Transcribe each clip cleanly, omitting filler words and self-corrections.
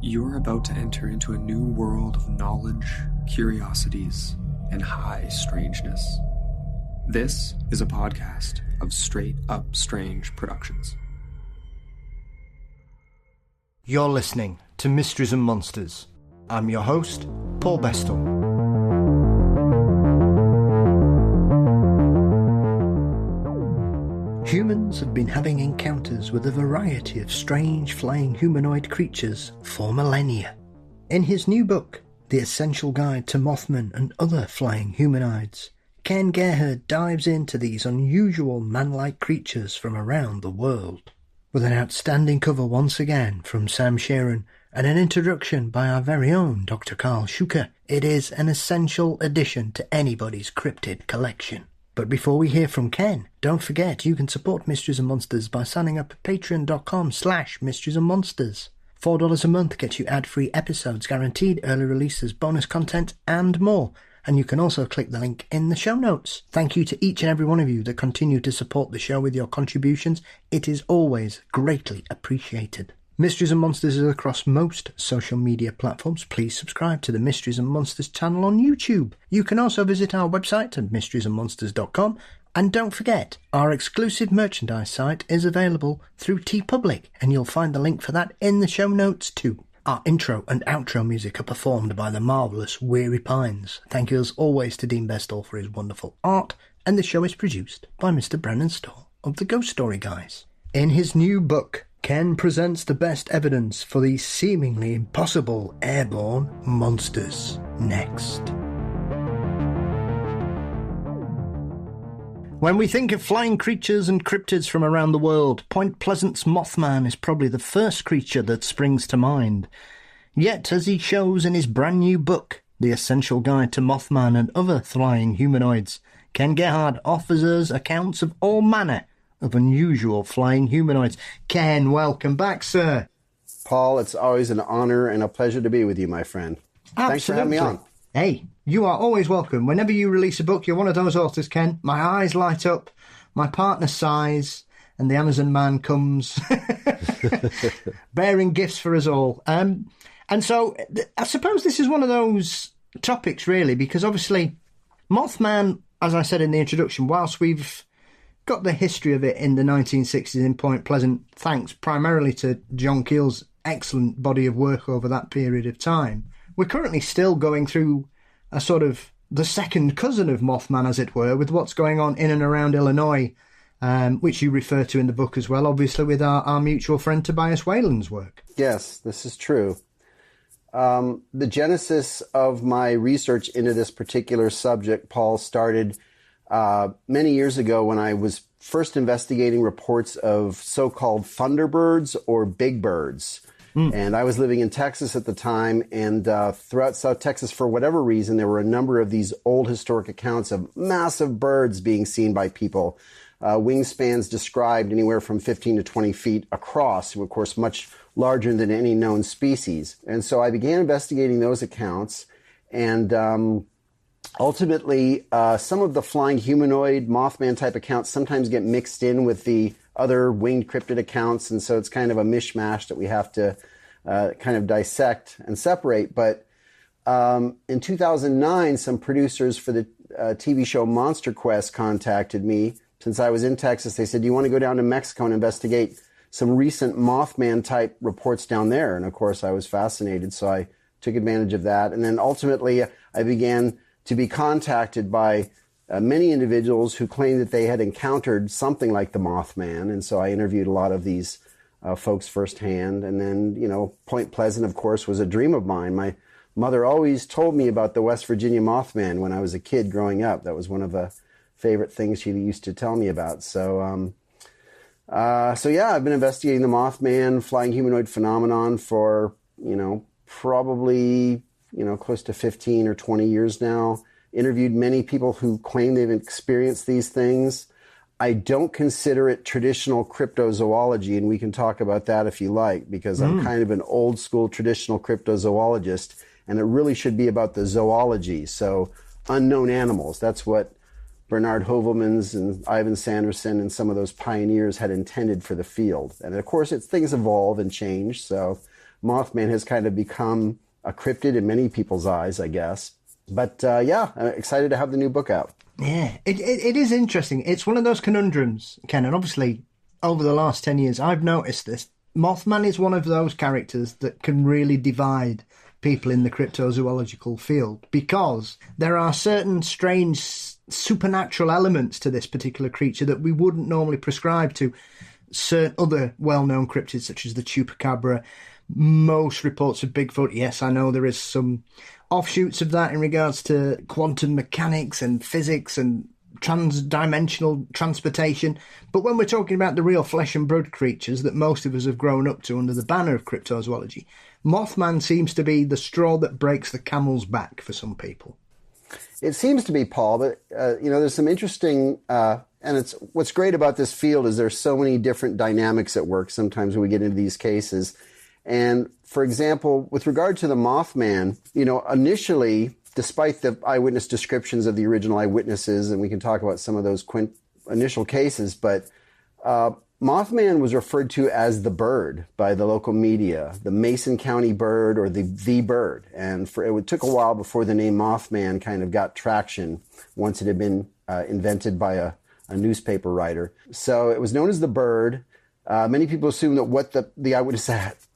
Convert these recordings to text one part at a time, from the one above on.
You're about to enter into a new world of knowledge, curiosities, and high strangeness. This is a podcast of Straight Up Strange Productions. You're listening to Mysteries and Monsters. I'm your host, Paul Bestall. Humans have been having encounters with a variety of strange flying humanoid creatures for millennia. In his new book, The Essential Guide to Mothman and Other Flying Humanoids, Ken Gerhard dives into these unusual man-like creatures from around the world. With an outstanding cover once again from Sam Sharon and an introduction by our very own Dr. Carl Schuker, it is an essential addition to anybody's cryptid collection. But before we hear from Ken, don't forget you can support Mysteries and Monsters by signing up at patreon.com/Mysteries and Monsters. $4 a month gets you ad-free episodes, guaranteed early releases, bonus content, and more. And you can also click the link in the show notes. Thank you to each and every one of you that continue to support the show with your contributions. It is always greatly appreciated. Mysteries and Monsters is across most social media platforms. Please subscribe to the Mysteries and Monsters channel on YouTube. You can also visit our website at mysteriesandmonsters.com. And don't forget, our exclusive merchandise site is available through TeePublic, and you'll find the link for that in the show notes too. Our intro and outro music are performed by the marvellous Weary Pines. Thank you as always to Dean Bestall for his wonderful art, and the show is produced by Mr. Brennan Storr of the Ghost Story Guys. In his new book, Ken presents the best evidence for the seemingly impossible airborne monsters. Next. When we think of flying creatures and cryptids from around the world, Point Pleasant's Mothman is probably the first creature that springs to mind. Yet, as he shows in his brand new book, The Essential Guide to Mothman and Other Flying Humanoids, Ken Gerhard offers us accounts of all manner of unusual flying humanoids. Ken, welcome back, sir. Paul, it's always an honor and a pleasure to be with you, my friend. Absolutely. Thanks for having me on. Hey, you are always welcome. Whenever you release a book, you're one of those authors, Ken. My eyes light up, my partner sighs, and the Amazon man comes bearing gifts for us all. And so I suppose this is one of those topics, really, because obviously Mothman, as I said in the introduction, whilst we've got the history of it in the 1960s in Point Pleasant, thanks primarily to John Keel's excellent body of work over that period of time, we're currently still going through a sort of the second cousin of Mothman, as it were, with what's going on in and around Illinois, which you refer to in the book as well, obviously with our mutual friend Tobias Whalen's work. Yes, this is true. The genesis of my research into this particular subject, Paul, started many years ago when I was first investigating reports of so-called thunderbirds or big birds. And I was living in Texas at the time, and throughout South Texas, for whatever reason, there were a number of these old historic accounts of massive birds being seen by people. Wingspans described anywhere from 15 to 20 feet across, of course, much larger than any known species. And so I began investigating those accounts, and ultimately, some of the flying humanoid Mothman type accounts sometimes get mixed in with the other winged cryptid accounts, and so it's kind of a mishmash that we have to kind of dissect and separate. But in 2009, some producers for the TV show Monster Quest contacted me. Since I was in Texas, they said, "Do you want to go down to Mexico and investigate some recent Mothman type reports down there?" And of course, I was fascinated, so I took advantage of that. And then ultimately, I began to be contacted by many individuals who claimed that they had encountered something like the Mothman. And so I interviewed a lot of these folks firsthand. And then, Point Pleasant, of course, was a dream of mine. My mother always told me about the West Virginia Mothman when I was a kid growing up. That was one of the favorite things she used to tell me about. So yeah, I've been investigating the Mothman flying humanoid phenomenon for, probably, close to 15 or 20 years now. Interviewed many people who claim they've experienced these things. I don't consider it traditional cryptozoology, and we can talk about that if you like, because I'm kind of an old school traditional cryptozoologist, and it really should be about the zoology. So unknown animals, that's what Bernard Hovelmans and Ivan Sanderson and some of those pioneers had intended for the field. And of course, things evolve and change. So Mothman has kind of become a cryptid in many people's eyes, I guess. But yeah, I'm excited to have the new book out. Yeah, it is interesting. It's one of those conundrums, Ken, and obviously over the last 10 years I've noticed this. Mothman is one of those characters that can really divide people in the cryptozoological field, because there are certain strange supernatural elements to this particular creature that we wouldn't normally prescribe to certain other well-known cryptids such as the chupacabra. Most reports of Bigfoot, yes, I know there is some offshoots of that in regards to quantum mechanics and physics and trans-dimensional transportation. But when we're talking about the real flesh and blood creatures that most of us have grown up to under the banner of cryptozoology, Mothman seems to be the straw that breaks the camel's back for some people. It seems to be, Paul, but there's some interesting, and it's what's great about this field is there's so many different dynamics at work sometimes when we get into these cases. And for example, with regard to the Mothman, initially, despite the eyewitness descriptions of the original eyewitnesses, and we can talk about some of those initial cases, but Mothman was referred to as the bird by the local media, the Mason County bird or the bird. And it took a while before the name Mothman kind of got traction once it had been invented by a newspaper writer. So it was known as the bird. Many people assume that what the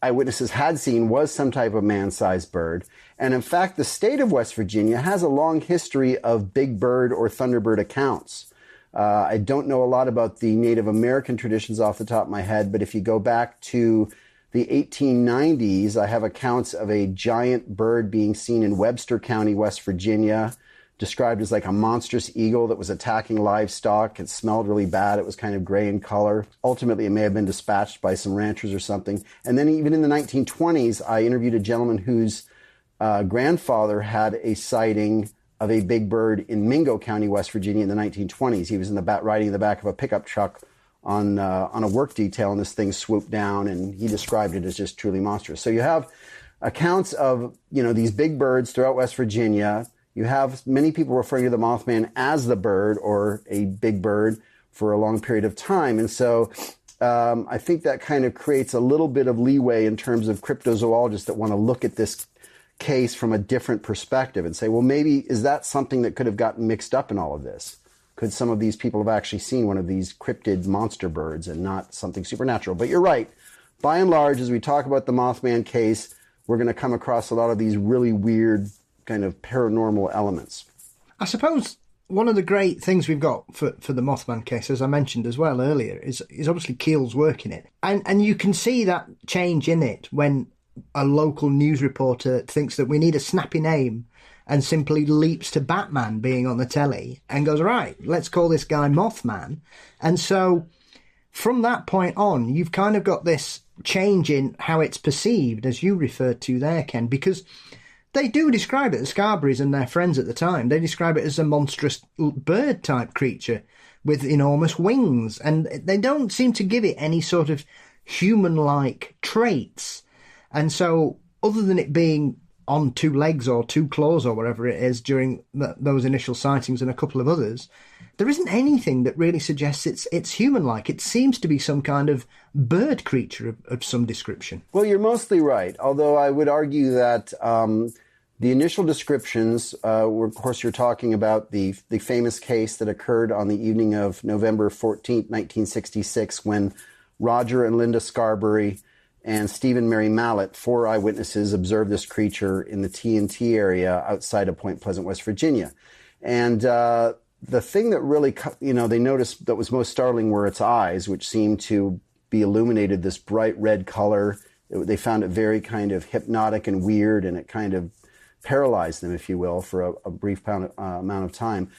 eyewitnesses had seen was some type of man-sized bird. And in fact, the state of West Virginia has a long history of big bird or thunderbird accounts. I don't know a lot about the Native American traditions off the top of my head, but if you go back to the 1890s, I have accounts of a giant bird being seen in Webster County, West Virginia, described as like a monstrous eagle that was attacking livestock. It smelled really bad. It was kind of gray in color. Ultimately, it may have been dispatched by some ranchers or something. And then even in the 1920s, I interviewed a gentleman whose grandfather had a sighting of a big bird in Mingo County, West Virginia in the 1920s. He was riding in the back of a pickup truck on a work detail, and this thing swooped down, and he described it as just truly monstrous. So you have accounts of, these big birds throughout West Virginia. You have many people referring to the Mothman as the bird or a big bird for a long period of time. And so I think that kind of creates a little bit of leeway in terms of cryptozoologists that want to look at this case from a different perspective and say, well, maybe is that something that could have gotten mixed up in all of this? Could some of these people have actually seen one of these cryptid monster birds and not something supernatural? But you're right. By and large, as we talk about the Mothman case, we're going to come across a lot of these really weird kind of paranormal elements. I suppose one of the great things we've got for the Mothman case, as I mentioned as well earlier, is obviously Keel's work in it. And you can see that change in it when a local news reporter thinks that we need a snappy name and simply leaps to Batman being on the telly and goes, right, let's call this guy Mothman. And so from that point on, you've kind of got this change in how it's perceived, as you referred to there, Ken, because they do describe it, the Scarberries and their friends at the time, they describe it as a monstrous bird-type creature with enormous wings, and they don't seem to give it any sort of human-like traits. And so, other than it being on two legs or two claws or whatever it is during those initial sightings and a couple of others, there isn't anything that really suggests it's human-like. It seems to be some kind of bird creature of some description. Well, you're mostly right, although I would argue that the initial descriptions were, of course, you're talking about the famous case that occurred on the evening of November 14th, 1966, when Roger and Linda Scarberry and Stephen Mary Mallett, 4 eyewitnesses, observed this creature in the TNT area outside of Point Pleasant, West Virginia. And the thing that really, they noticed that was most startling were its eyes, which seemed to be illuminated this bright red color. They found it very kind of hypnotic and weird, and it kind of paralyzed them, if you will, for a brief amount of time.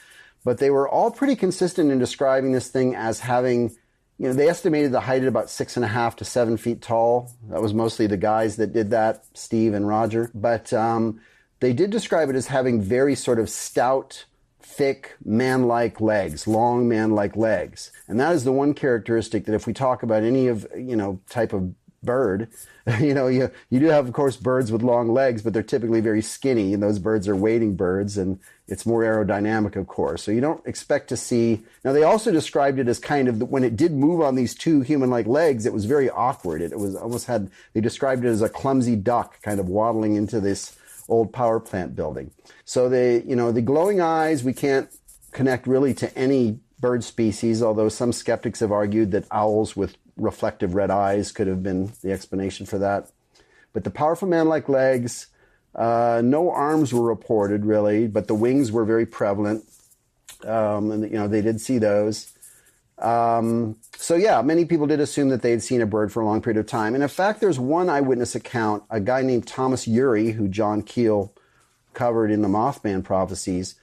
But they were all pretty consistent in describing this thing as having, they estimated the height at about 6.5 to 7 feet tall. That was mostly the guys that did that, Steve and Roger. But they did describe it as having very sort of stout, thick, man-like legs, long man-like legs. And that is the one characteristic that if we talk about any of, type of bird. You do have, of course, birds with long legs, but they're typically very skinny, and those birds are wading birds, and it's more aerodynamic, of course. So you don't expect to see. Now, they also described it as kind of, when it did move on these two human-like legs, it was very awkward. It was almost they described it as a clumsy duck kind of waddling into this old power plant building. So the glowing eyes, we can't connect really to any bird species, although some skeptics have argued that owls with reflective red eyes could have been the explanation for that. But the powerful man-like legs, no arms were reported really, but the wings were very prevalent. And they did see those. So yeah, many people did assume that they had seen a bird for a long period of time. And in fact, there's one eyewitness account, a guy named Thomas Urey, who John Keel covered in the Mothman prophecies,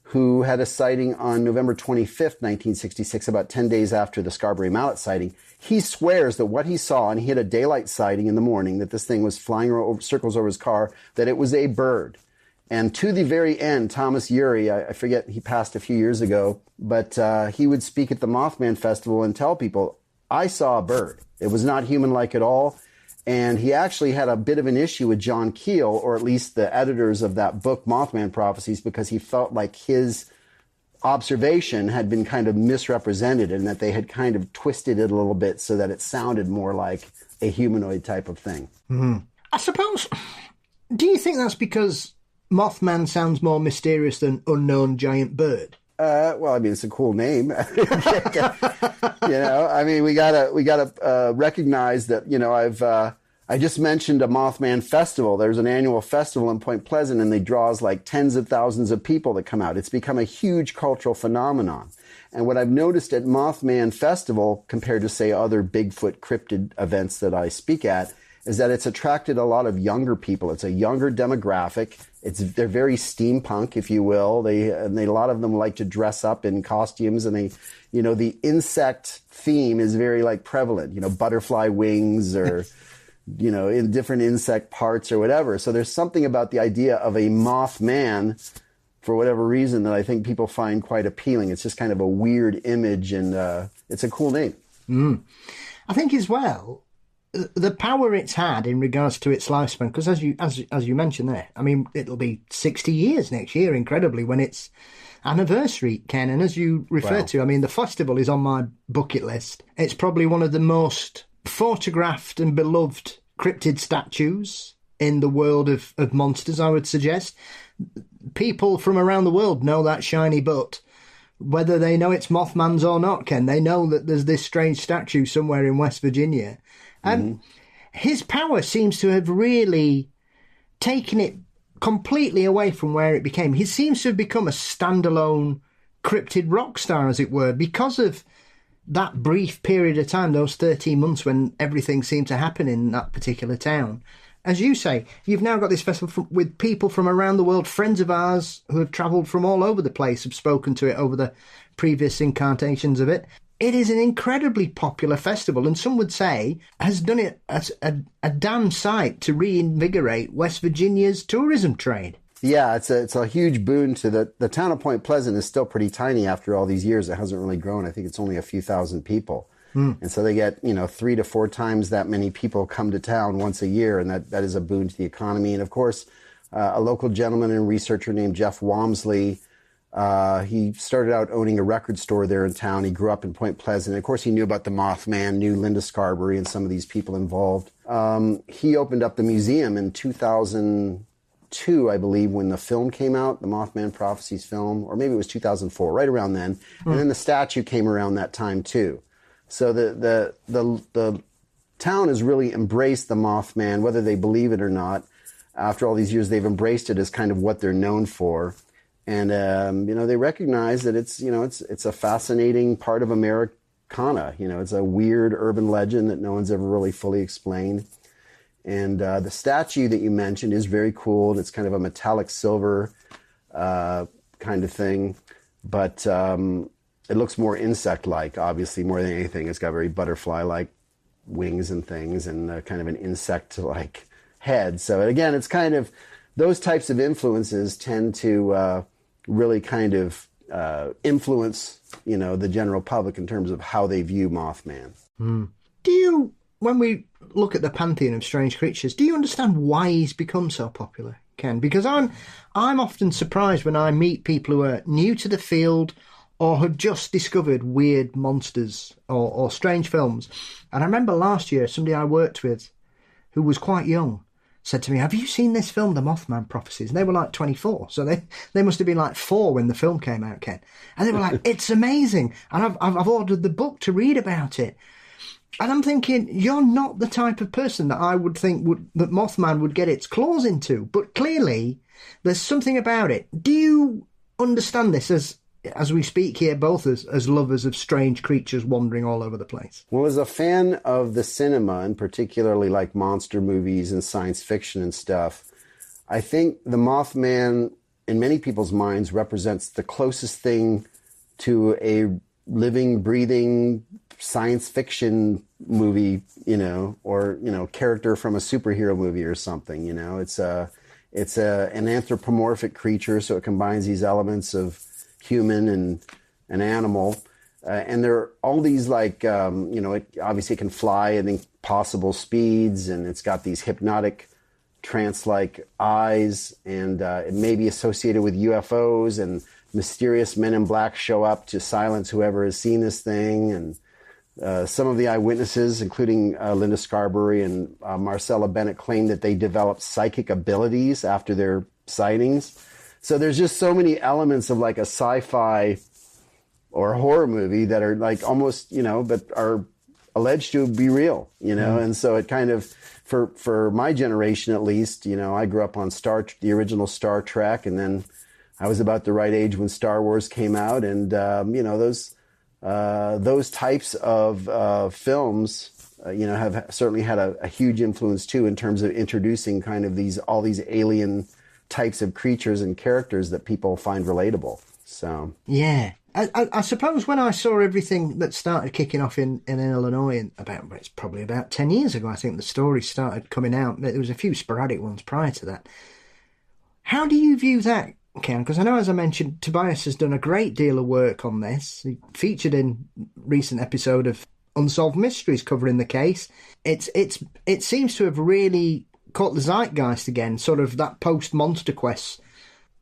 who had a sighting on November 25th, 1966, about 10 days after the Scarberry Mallet sighting. He swears that what he saw, and he had a daylight sighting in the morning, that this thing was flying circles over his car, that it was a bird. And to the very end, Thomas Urey, I forget, he passed a few years ago, but he would speak at the Mothman Festival and tell people, I saw a bird. It was not human-like at all. And he actually had a bit of an issue with John Keel, or at least the editors of that book, Mothman Prophecies, because he felt like his observation had been kind of misrepresented and that they had kind of twisted it a little bit so that it sounded more like a humanoid type of thing. Mm-hmm. I suppose, do you think that's because Mothman sounds more mysterious than unknown giant bird? Well, I mean, it's a cool name. We gotta recognize that. I just mentioned a Mothman festival. There's an annual festival in Point Pleasant, and they draws like tens of thousands of people that come out. It's become a huge cultural phenomenon. And what I've noticed at Mothman Festival, compared to say other Bigfoot cryptid events that I speak at, is that it's attracted a lot of younger people. It's a younger demographic. They're very steampunk, if you will. A lot of them like to dress up in costumes, and the insect theme is very prevalent. Butterfly wings or in different insect parts or whatever. So there's something about the idea of a Mothman, for whatever reason, that I think people find quite appealing. It's just kind of a weird image, and it's a cool name. I think as well, the power it's had in regards to its lifespan, because as you mentioned there, I mean, it'll be 60 years next year, incredibly, when it's anniversary, Ken. And as you referred to, I mean, the festival is on my bucket list. It's probably one of the most photographed and beloved cryptid statues in the world of monsters, I would suggest. People from around the world know that shiny butt. Whether they know it's Mothman's or not, Ken, they know that there's this strange statue somewhere in West Virginia. And his power seems to have really taken it completely away from where it became. He seems to have become a standalone cryptid rock star, as it were, because of that brief period of time, those 13 months when everything seemed to happen in that particular town. As you say, you've now got this festival with people from around the world. Friends of ours who have travelled from all over the place have spoken to it over the previous incarnations of it. It is an incredibly popular festival, and some would say has done it as a damn sight to reinvigorate West Virginia's tourism trade. Yeah, it's a huge boon to the town of Point Pleasant is still pretty tiny after all these years. It hasn't really grown. I think it's only a few thousand people. And so they get, 3 to 4 times that many people come to town once a year, and that is a boon to the economy. And of course, a local gentleman and researcher named Jeff Walmsley, he started out owning a record store there in town. He grew up in Point Pleasant. Of course, he knew about the Mothman, knew Linda Scarberry and some of these people involved. He opened up the museum in 2002, I believe, when the film came out, the Mothman Prophecies film, or maybe it was 2004, right around then. And then the statue came around that time too. So the town has really embraced the Mothman, whether they believe it or not. After all these years, they've embraced it as kind of what they're known for. And, they recognize that it's a fascinating part of Americana. It's a weird urban legend that no one's ever really fully explained. And the statue that you mentioned is very cool. It's kind of a metallic silver kind of thing. But it looks more insect-like, obviously, more than anything. It's got very butterfly-like wings and things, and kind of an insect-like head. So again, it's kind of those types of influences tend to really kind of influence, the general public in terms of how they view Mothman. Do you when we look at the pantheon of strange creatures, do you understand why he's become so popular, Ken? Because I'm often surprised when I meet people who are new to the field or have just discovered weird monsters or strange films. And I remember last year, somebody I worked with who was quite young said to me, "Have you seen this film, The Mothman Prophecies?" And they were like 24. So they must have been like 4 when the film came out, Ken. And they were like, "It's amazing. And I've ordered the book to read about it." And I'm thinking, you're not the type of person that I would think that Mothman would get its claws into. But clearly, there's something about it. Do you understand this as we speak here, both as lovers of strange creatures wandering all over the place? Well, as a fan of the cinema, and particularly like monster movies and science fiction and stuff, I think the Mothman, in many people's minds, represents the closest thing to a living, breathing science fiction movie, or character from a superhero movie or something. It's an anthropomorphic creature, so it combines these elements of human and an animal, and there are all these it obviously can fly at impossible speeds, and it's got these hypnotic trance-like eyes, and it may be associated with UFOs, and mysterious men in black show up to silence whoever has seen this thing. And some of the eyewitnesses, including Linda Scarberry and Marcella Bennett, claim that they developed psychic abilities after their sightings. So there's just so many elements of like a sci-fi or a horror movie that are like almost, but are alleged to be real, And so it kind of, for my generation at least, I grew up on the original Star Trek, and then I was about the right age when Star Wars came out, and those types of films, have certainly had a huge influence too in terms of introducing kind of all these alien types of creatures and characters that people find relatable. So yeah, I suppose when I saw everything that started kicking off in Illinois it's probably about 10 years ago, I think the stories started coming out. There was a few sporadic ones prior to that. How do you view that, Ken? Because I know, as I mentioned, Tobias has done a great deal of work on this. He featured in recent episode of Unsolved Mysteries covering the case. It seems to have really caught the zeitgeist again, sort of that post-Monster Quest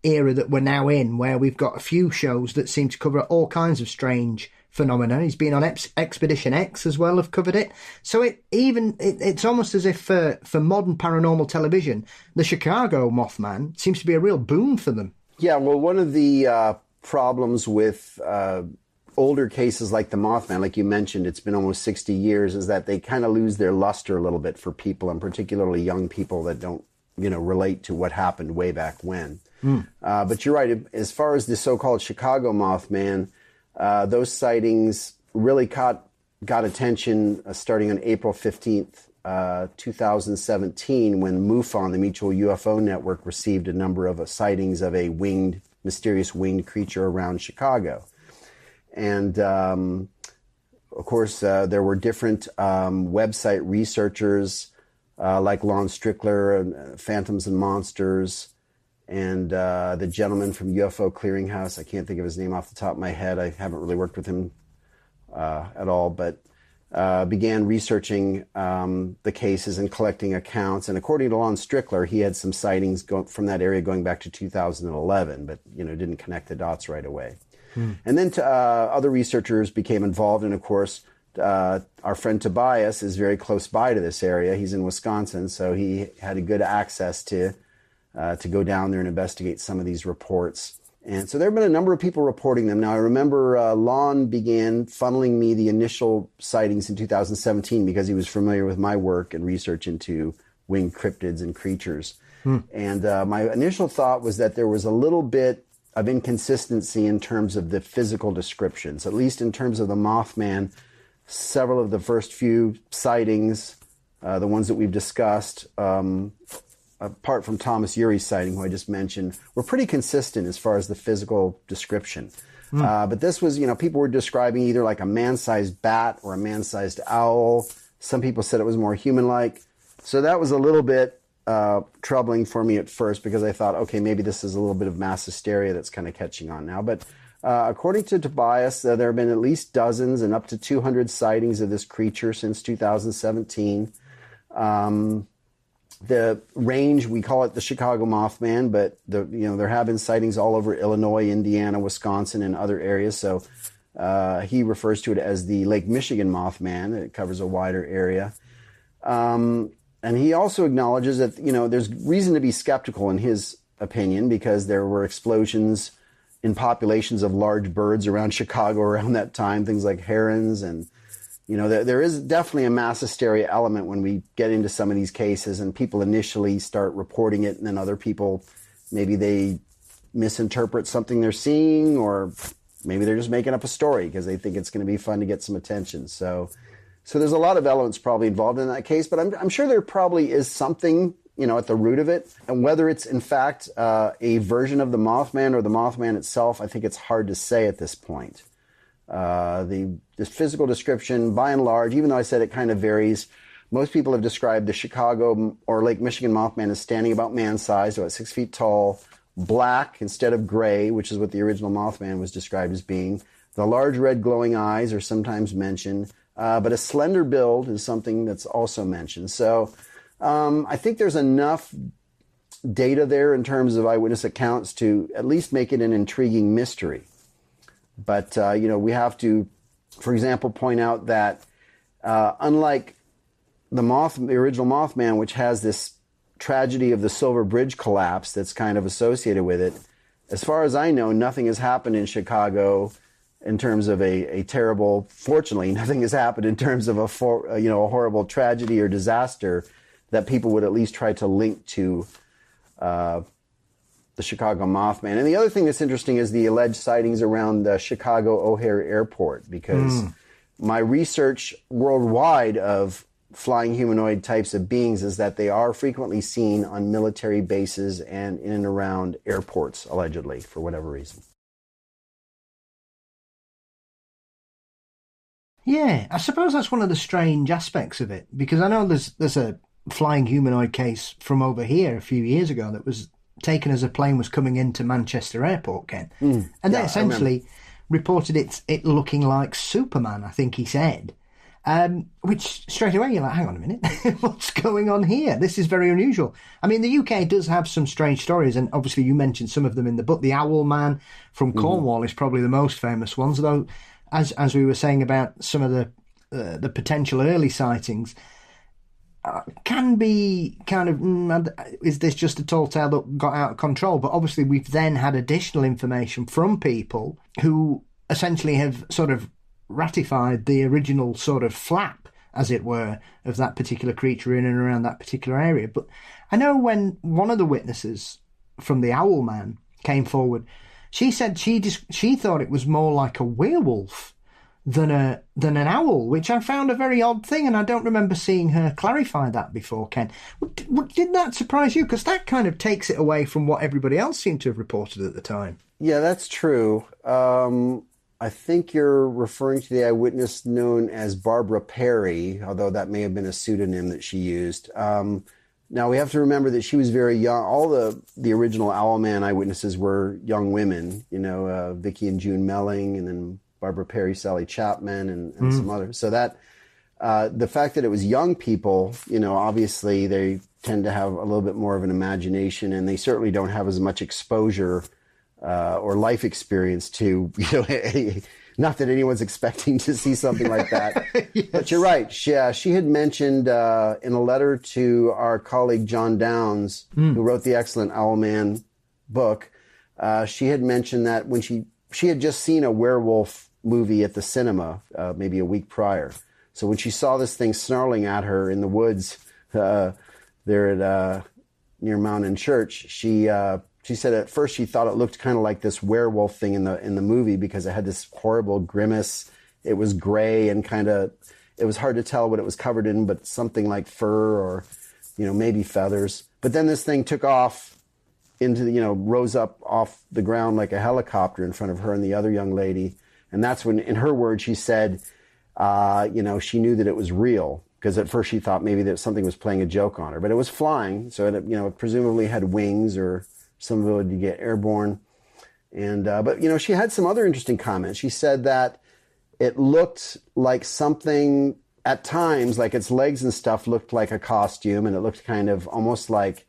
era that we're now in, where we've got a few shows that seem to cover all kinds of strange phenomena. He's been on Expedition X as well, have covered it. So it's almost as if for modern paranormal television, the Chicago Mothman seems to be a real boon for them. Yeah, well, one of the problems with older cases like the Mothman, like you mentioned, it's been almost 60 years, is that they kind of lose their luster a little bit for people, and particularly young people that don't, relate to what happened way back when. But you're right, as far as the so-called Chicago Mothman, those sightings really got attention starting on April 15th, 2017, when MUFON, the Mutual UFO Network, received a number of sightings of a mysterious winged creature around Chicago. And, of course, there were different website researchers like Lon Strickler and Phantoms and Monsters, and the gentleman from UFO Clearinghouse. I can't think of his name off the top of my head. I haven't really worked with him at all, but began researching the cases and collecting accounts. And according to Lon Strickler, he had some sightings from that area going back to 2011, but didn't connect the dots right away. And then other researchers became involved, and of course, our friend Tobias is very close by to this area. He's in Wisconsin, so he had a good access to go down there and investigate some of these reports. And so there have been a number of people reporting them. Now, I remember Lon began funneling me the initial sightings in 2017 because he was familiar with my work and research into winged cryptids and creatures. And my initial thought was that there was a little bit of inconsistency in terms of the physical descriptions, at least in terms of the Mothman. Several of the first few sightings, the ones that we've discussed, apart from Thomas Urey's sighting, who I just mentioned, were pretty consistent as far as the physical description. But this was, people were describing either like a man-sized bat or a man-sized owl. Some people said it was more human-like. So that was a little bit troubling for me at first, because I thought, okay, maybe this is a little bit of mass hysteria that's kind of catching on now. But According to Tobias, there have been at least dozens and up to 200 sightings of this creature since 2017. The range, we call it the Chicago Mothman, but there have been sightings all over Illinois, Indiana, Wisconsin, and other areas. So he refers to it as the Lake Michigan Mothman. It covers a wider area. And he also acknowledges that, there's reason to be skeptical in his opinion because there were explosions in populations of large birds around Chicago around that time, things like herons. And, there is definitely a mass hysteria element when we get into some of these cases and people initially start reporting it and then other people, maybe they misinterpret something they're seeing or maybe they're just making up a story because they think it's going to be fun to get some attention. So there's a lot of elements probably involved in that case, but I'm sure there probably is something, at the root of it. And whether it's in fact a version of the Mothman or the Mothman itself, I think it's hard to say at this point. The physical description, by and large, even though I said it kind of varies, most people have described the Chicago or Lake Michigan Mothman as standing about man-sized, about 6 feet tall, black instead of gray, which is what the original Mothman was described as being. The large red glowing eyes are sometimes mentioned. But a slender build is something that's also mentioned. So I think there's enough data there in terms of eyewitness accounts to at least make it an intriguing mystery. But, we have to, for example, point out that unlike the original Mothman, which has this tragedy of the Silver Bridge collapse that's kind of associated with it, as far as I know, nothing has happened in Chicago in terms of a terrible, fortunately, nothing has happened in terms of a horrible tragedy or disaster that people would at least try to link to the Chicago Mothman. And the other thing that's interesting is the alleged sightings around the Chicago O'Hare Airport, because my research worldwide of flying humanoid types of beings is that they are frequently seen on military bases and in and around airports, allegedly, for whatever reason. Yeah, I suppose that's one of the strange aspects of it, because I know there's a flying humanoid case from over here a few years ago that was taken as a plane was coming into Manchester Airport, Ken. And they essentially reported it looking like Superman, I think he said. Which straight away you're like, hang on a minute, what's going on here? This is very unusual. I mean, the UK does have some strange stories, and obviously you mentioned some of them in the book. The Owlman from Cornwall is probably the most famous ones, though, as we were saying about some of the potential early sightings, can be kind of, is this just a tall tale that got out of control? But obviously we've then had additional information from people who essentially have sort of ratified the original sort of flap, as it were, of that particular creature in and around that particular area. But I know when one of the witnesses from the Owlman came forward, she said she thought it was more like a werewolf than an owl, which I found a very odd thing, and I don't remember seeing her clarify that before, Ken. Did that surprise you? Because that kind of takes it away from what everybody else seemed to have reported at the time. Yeah, that's true. I think you're referring to the eyewitness known as Barbara Perry, although that may have been a pseudonym that she used. Now, we have to remember that she was very young. All the original Owlman eyewitnesses were young women, Vicky and June Melling, and then Barbara Perry, Sally Chapman, and some others. So that the fact that it was young people, obviously they tend to have a little bit more of an imagination, and they certainly don't have as much exposure or life experience to, not that anyone's expecting to see something like that. Yes. But you're right. She had mentioned in a letter to our colleague John Downs, who wrote the excellent Owlman book, she had mentioned that when she had just seen a werewolf movie at the cinema maybe a week prior. So when she saw this thing snarling at her in the woods there at near Mountain Church, she said at first she thought it looked kind of like this werewolf thing in the movie because it had this horrible grimace. It was gray and it was hard to tell what it was covered in, but something like fur or maybe feathers. But then this thing took off into rose up off the ground like a helicopter in front of her and the other young lady. And that's when, in her words, she said, she knew that it was real, because at first she thought maybe that something was playing a joke on her, but it was flying. So it presumably had wings or some ability to get airborne. And but she had some other interesting comments. She said that it looked like something at times, like its legs and stuff looked like a costume, and it looked kind of almost like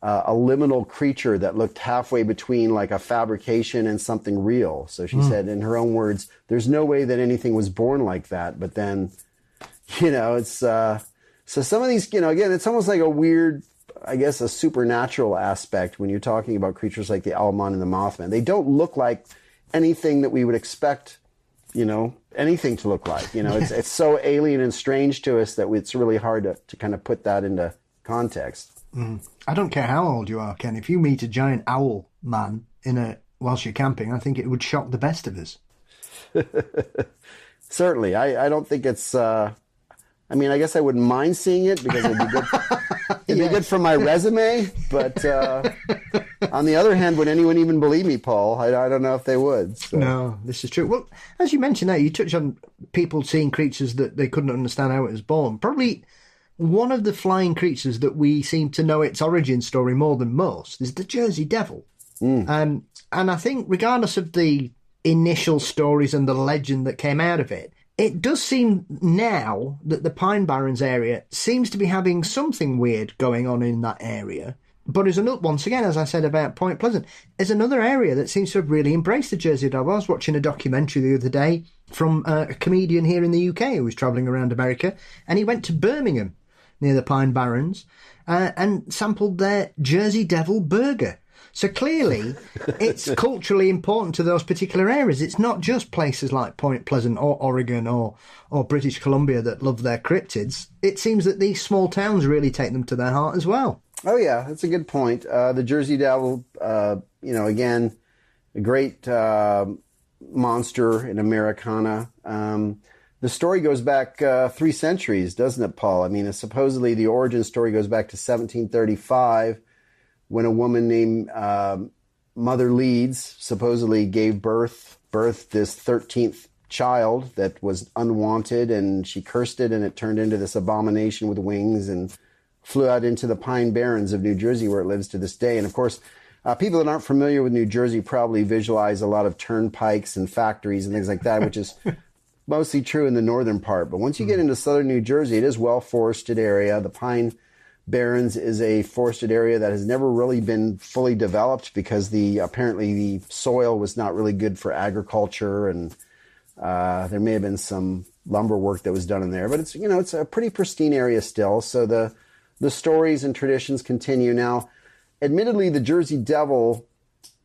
a liminal creature that looked halfway between like a fabrication and something real. So she said, in her own words, there's no way that anything was born like that. But then, it's so some of these, again, it's almost like a weird, I guess, a supernatural aspect when you're talking about creatures like the Owlman and the Mothman. They don't look like anything that we would expect, anything to look like. It's so alien and strange to us that it's really hard to kind of put that into context. I don't care how old you are, Ken. If you meet a giant owl man whilst you're camping, I think it would shock the best of us. Certainly. I don't think it's... I guess I wouldn't mind seeing it because it'd be good. It'd be good for my resume. But on the other hand, would anyone even believe me, Paul? I don't know if they would. So. No, this is true. Well, as you mentioned there, you touched on people seeing creatures that they couldn't understand how it was born. Probably one of the flying creatures that we seem to know its origin story more than most is the Jersey Devil. And I think regardless of the initial stories and the legend that came out of it, it does seem now that the Pine Barrens area seems to be having something weird going on in that area. But once again, as I said about Point Pleasant, is another area that seems to have really embraced the Jersey Devil. I was watching a documentary the other day from a comedian here in the UK who was travelling around America, and he went to Birmingham near the Pine Barrens and sampled their Jersey Devil burger. So clearly, it's culturally important to those particular areas. It's not just places like Point Pleasant or Oregon or British Columbia that love their cryptids. It seems that these small towns really take them to their heart as well. Oh, yeah, that's a good point. The Jersey Devil, again, a great monster in Americana. The story goes back 3 centuries, doesn't it, Paul? I mean, supposedly the origin story goes back to 1735, when a woman named Mother Leeds supposedly gave birth this 13th child that was unwanted, and she cursed it, and it turned into this abomination with wings and flew out into the Pine Barrens of New Jersey, where it lives to this day. And of course, people that aren't familiar with New Jersey probably visualize a lot of turnpikes and factories and things like that, which is mostly true in the northern part. But once you get into southern New Jersey, it is well-forested area. The Pine Barrens is a forested area that has never really been fully developed because apparently the soil was not really good for agriculture, and there may have been some lumber work that was done in there. But it's a pretty pristine area still. So the stories and traditions continue. Now, admittedly, the Jersey Devil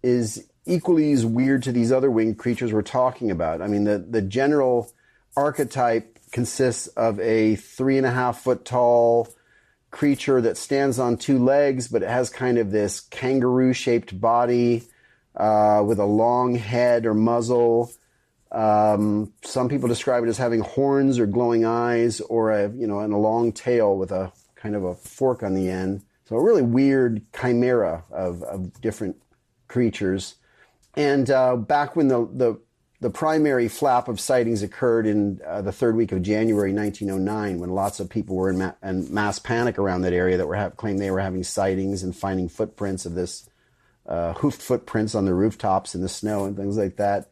is equally as weird to these other winged creatures we're talking about. I mean, the general archetype consists of a 3.5 foot tall creature that stands on 2 legs, but it has kind of this kangaroo-shaped body with a long head or muzzle. Some people describe it as having horns or glowing eyes, or a long tail with a kind of a fork on the end. So a really weird chimera of different creatures. And back when the primary flap of sightings occurred in the 3rd week of January 1909, when lots of people were in mass panic around that area that claimed they were having sightings and finding footprints of this hoofed footprints on the rooftops in the snow and things like that.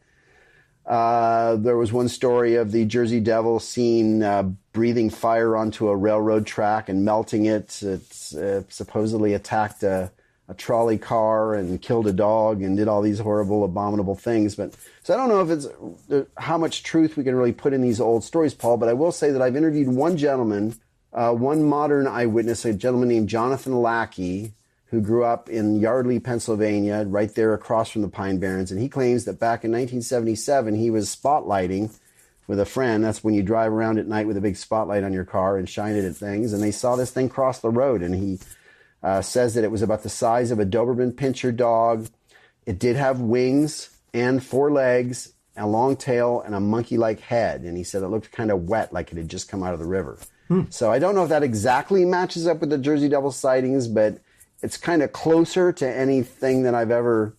There was one story of the Jersey Devil seen breathing fire onto a railroad track and melting it. It supposedly attacked a trolley car and killed a dog and did all these horrible, abominable things. So I don't know if it's how much truth we can really put in these old stories, Paul, but I will say that I've interviewed one gentleman, one modern eyewitness, a gentleman named Jonathan Lackey, who grew up in Yardley, Pennsylvania, right there across from the Pine Barrens. And he claims that back in 1977, he was spotlighting with a friend. That's when you drive around at night with a big spotlight on your car and shine it at things. And they saw this thing cross the road. And he says that it was about the size of a Doberman Pinscher dog. It did have wings and 4 legs, a long tail, and a monkey-like head. And he said it looked kind of wet, like it had just come out of the river. So I don't know if that exactly matches up with the Jersey Devil sightings, but it's kind of closer to anything that I've ever,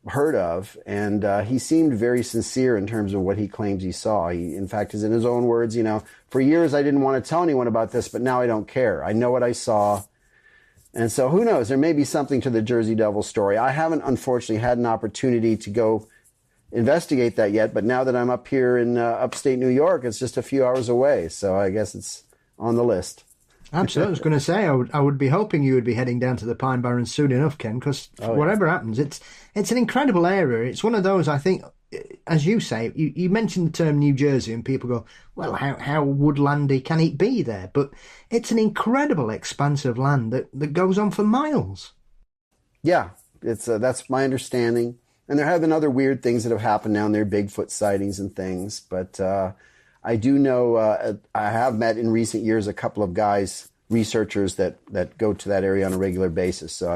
heard of. And he seemed very sincere in terms of what he claims he saw. He, in fact, is in his own words, for years I didn't want to tell anyone about this, but now I don't care. I know what I saw. And so who knows? There may be something to the Jersey Devil story. I haven't, unfortunately, had an opportunity to go investigate that yet. But now that I'm up here in upstate New York, it's just a few hours away. So I guess it's on the list. Absolutely. I was going to say, I would be hoping you would be heading down to the Pine Barrens soon enough, Ken, because whatever happens, it's an incredible area. It's one of those, I think, as you say, you mentioned the term New Jersey and people go, well, how woodlandy can it be there? But it's an incredible expanse of land that goes on for miles. Yeah, that's my understanding. And there have been other weird things that have happened down there, Bigfoot sightings and things. But I do know, I have met in recent years a couple of guys, researchers that go to that area on a regular basis. So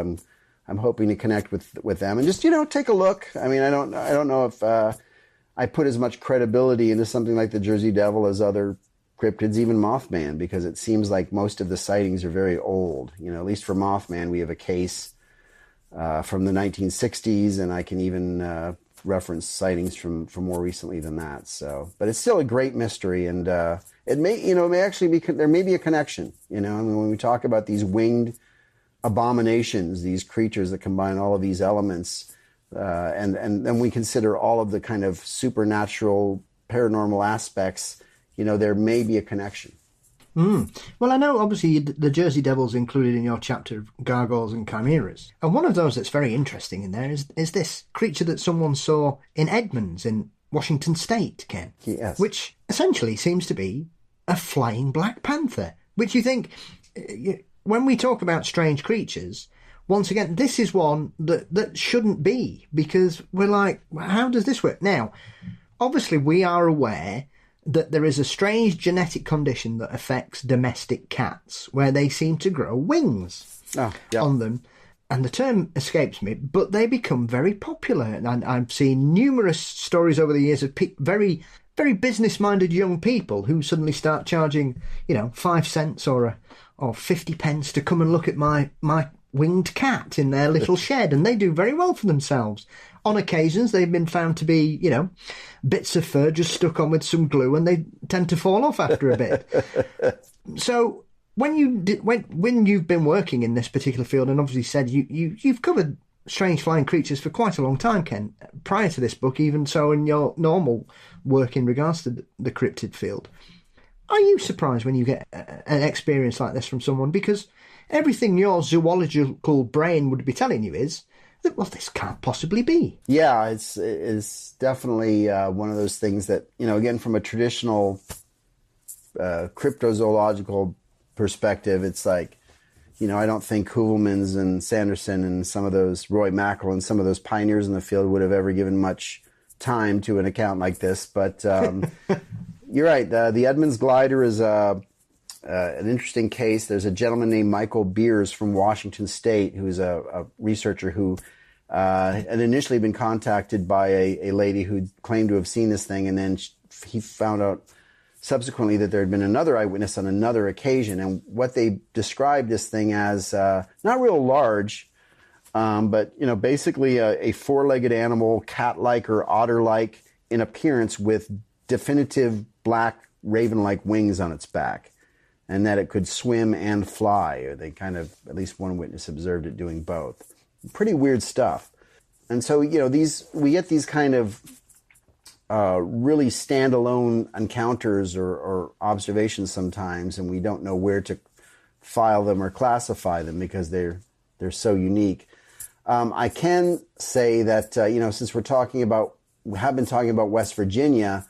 I'm hoping to connect with them and just, take a look. I mean, I don't know if I put as much credibility into something like the Jersey Devil as other cryptids, even Mothman, because it seems like most of the sightings are very old. At least for Mothman, we have a case from the 1960s, and I can even reference sightings from more recently than that. So, but it's still a great mystery, and it may actually be, there may be a connection. I mean, when we talk about these winged abominations, these creatures that combine all of these elements, and then we consider all of the kind of supernatural, paranormal aspects, there may be a connection. Well, I know, obviously, the Jersey Devil's included in your chapter of gargoyles and chimeras. And one of those that's very interesting in there is this creature that someone saw in Edmonds in Washington State, Ken. Yes. Which essentially seems to be a flying black panther, which you think, when we talk about strange creatures, once again, this is one that shouldn't be, because we're like, how does this work? Now, obviously, we are aware that there is a strange genetic condition that affects domestic cats where they seem to grow wings on them. And the term escapes me, but they become very popular. And I've seen numerous stories over the years of very, very business-minded young people who suddenly start charging, 5 cents or 50 pence to come and look at my winged cat in their little shed. And they do very well for themselves. On occasions, they've been found to be, bits of fur just stuck on with some glue, and they tend to fall off after a bit. So when you've been working in this particular field, and obviously said you've covered strange flying creatures for quite a long time, Ken, prior to this book, even so in your normal work in regards to the cryptid field, are you surprised when you get an experience like this from someone? Because everything your zoological brain would be telling you is, well, this can't possibly be. Yeah, it's definitely one of those things that, again, from a traditional cryptozoological perspective, it's like, I don't think Owlman's and Sanderson and some of those, Roy Mackerel and some of those pioneers in the field would have ever given much time to an account like this. But you're right. The Edmonds glider is an interesting case. There's a gentleman named Michael Beers from Washington State who's a researcher who had initially been contacted by a lady who claimed to have seen this thing, and then he found out subsequently that there had been another eyewitness on another occasion, and what they described this thing as not real large, but basically a four-legged animal, cat-like or otter-like in appearance, with definitive black raven-like wings on its back, and that it could swim and fly. Or they kind of, at least one witness observed it doing both. Pretty weird stuff. And so, we get these kind of really standalone encounters or observations sometimes, and we don't know where to file them or classify them because they're so unique. I can say that, since we have been talking about West Virginia,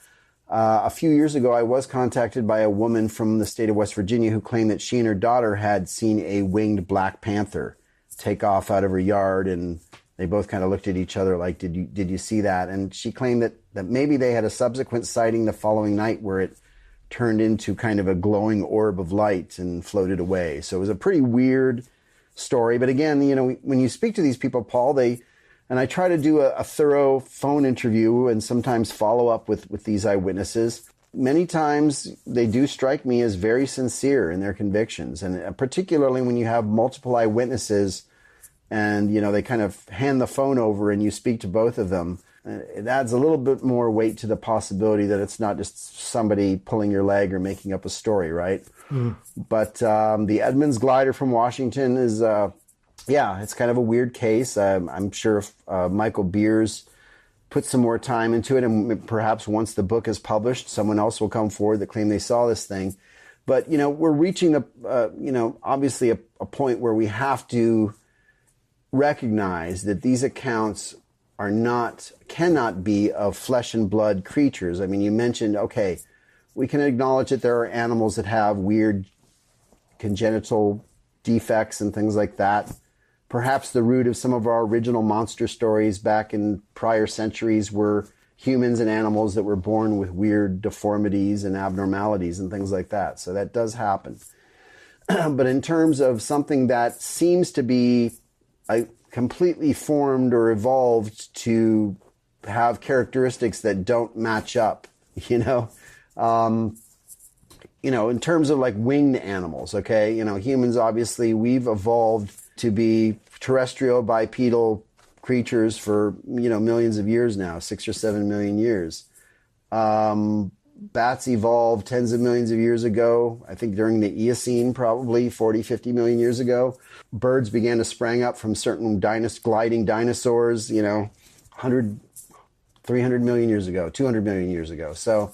a few years ago, I was contacted by a woman from the state of West Virginia who claimed that she and her daughter had seen a winged black panther take off out of her yard, and they both kind of looked at each other like, did you see that? And she claimed that maybe they had a subsequent sighting the following night where it turned into kind of a glowing orb of light and floated away. So it was a pretty weird story. But again, when you speak to these people, Paul, and I try to do a thorough phone interview and sometimes follow up with these eyewitnesses. Many times they do strike me as very sincere in their convictions, and particularly when you have multiple eyewitnesses and, they kind of hand the phone over and you speak to both of them. It adds a little bit more weight to the possibility that it's not just somebody pulling your leg or making up a story, right? But the Edmonds glider from Washington is Yeah, it's kind of a weird case. I'm sure if Michael Beers put some more time into it, and perhaps once the book is published, someone else will come forward that claim they saw this thing. But, we're reaching obviously a point where we have to recognize that these accounts cannot be of flesh and blood creatures. I mean, you mentioned, okay, we can acknowledge that there are animals that have weird congenital defects and things like that. Perhaps the root of some of our original monster stories back in prior centuries were humans and animals that were born with weird deformities and abnormalities and things like that. So that does happen. But in terms of something that seems to be completely formed or evolved to have characteristics that don't match up, in terms of like winged animals, okay? Humans, obviously, we've evolved to be terrestrial bipedal creatures for, millions of years now, 6 or 7 million years. Bats evolved tens of millions of years ago, I think during the Eocene, probably 40, 50 million years ago. Birds began to spring up from certain gliding dinosaurs, 100, 300 million years ago, 200 million years ago. So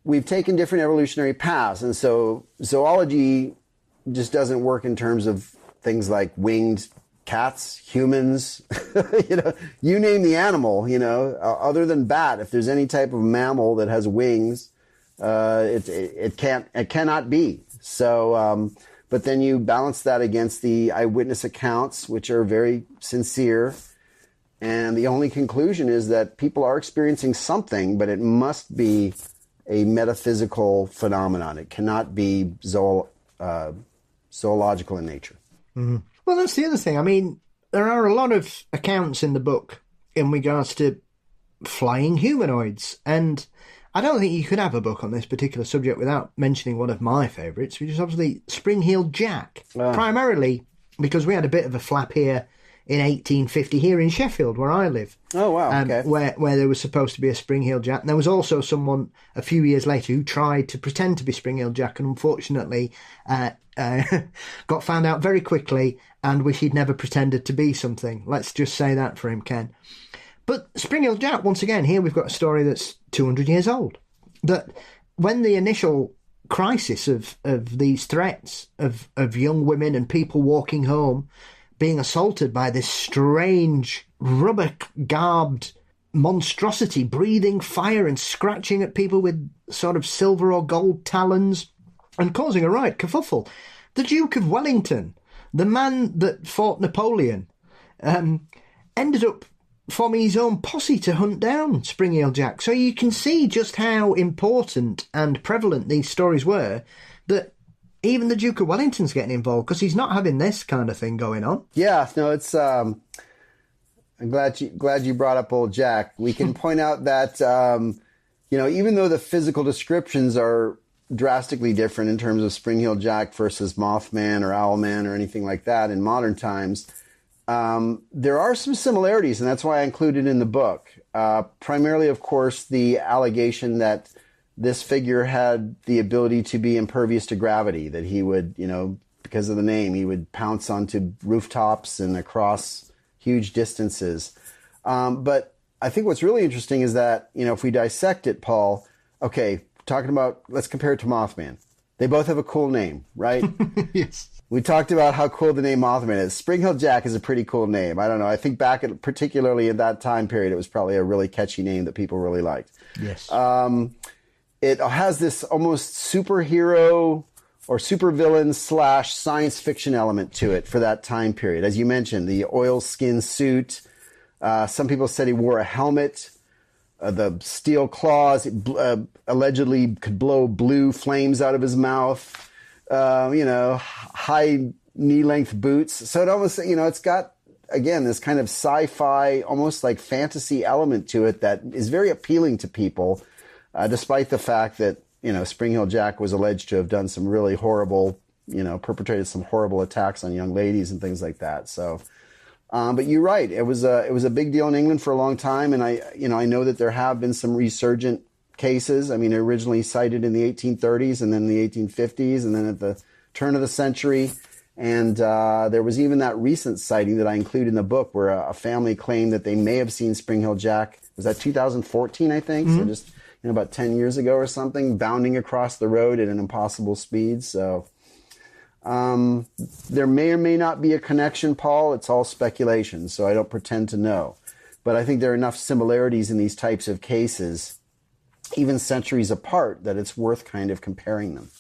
we've taken different evolutionary paths. And so zoology just doesn't work in terms of things like winged cats, humans, you name the animal, other than bat. If there's any type of mammal that has wings, it cannot be. So, but then you balance that against the eyewitness accounts, which are very sincere. And the only conclusion is that people are experiencing something, but it must be a metaphysical phenomenon. It cannot be zoological in nature. Mm-hmm. Well, that's the other thing. I mean, there are a lot of accounts in the book in regards to flying humanoids. And I don't think you could have a book on this particular subject without mentioning one of my favourites, which is obviously Spring-Heeled Jack. Primarily because we had a bit of a flap here in 1850 here in Sheffield, where I live. Oh, wow, okay. Where there was supposed to be a Spring-Heeled Jack. And there was also someone a few years later who tried to pretend to be Spring-Heeled Jack and unfortunately got found out very quickly and wished he'd never pretended to be something. Let's just say that for him, Ken. But Spring-Heeled Jack, once again, here we've got a story that's 200 years old. That when the initial crisis of these threats of young women and people walking home being assaulted by this strange, rubber-garbed monstrosity, breathing fire and scratching at people with sort of silver or gold talons and causing a right kerfuffle. The Duke of Wellington, the man that fought Napoleon, ended up forming his own posse to hunt down Spring-Heeled Jack. So you can see just how important and prevalent these stories were, that even the Duke of Wellington's getting involved because he's not having this kind of thing going on. Yeah, no, it's. I'm glad you brought up old Jack. We can point out that even though the physical descriptions are drastically different in terms of Spring-Heeled Jack versus Mothman or Owlman or anything like that in modern times, there are some similarities, and that's why I included in the book. Primarily, of course, the allegation that this figure had the ability to be impervious to gravity, that he would, because of the name, he would pounce onto rooftops and across huge distances. But I think what's really interesting is that, if we dissect it, Paul, okay, let's compare it to Mothman. They both have a cool name, right? Yes. We talked about how cool the name Mothman is. Spring-Heeled Jack is a pretty cool name. I don't know. I think particularly in that time period, it was probably a really catchy name that people really liked. Yes. It has this almost superhero or supervillain / science fiction element to it for that time period. As you mentioned, the oilskin suit. Some people said he wore a helmet. The steel claws allegedly could blow blue flames out of his mouth. High knee-length boots. So it almost, it's got, again, this kind of sci-fi, almost like fantasy element to it that is very appealing to people. Despite the fact that, Spring-Heeled Jack was alleged to have done some really horrible, perpetrated some horrible attacks on young ladies and things like that. So, but you're right. It was a big deal in England for a long time. And I know that there have been some resurgent cases. I mean, originally cited in the 1830s and then the 1850s. And then at the turn of the century, And there was even that recent sighting that I include in the book where a family claimed that they may have seen Spring-Hill Jack. Was that 2014, I think? So just about 10 years ago or something, bounding across the road at an impossible speed. So there may or may not be a connection, Paul. It's all speculation, so I don't pretend to know. But I think there are enough similarities in these types of cases, even centuries apart, that it's worth kind of comparing them.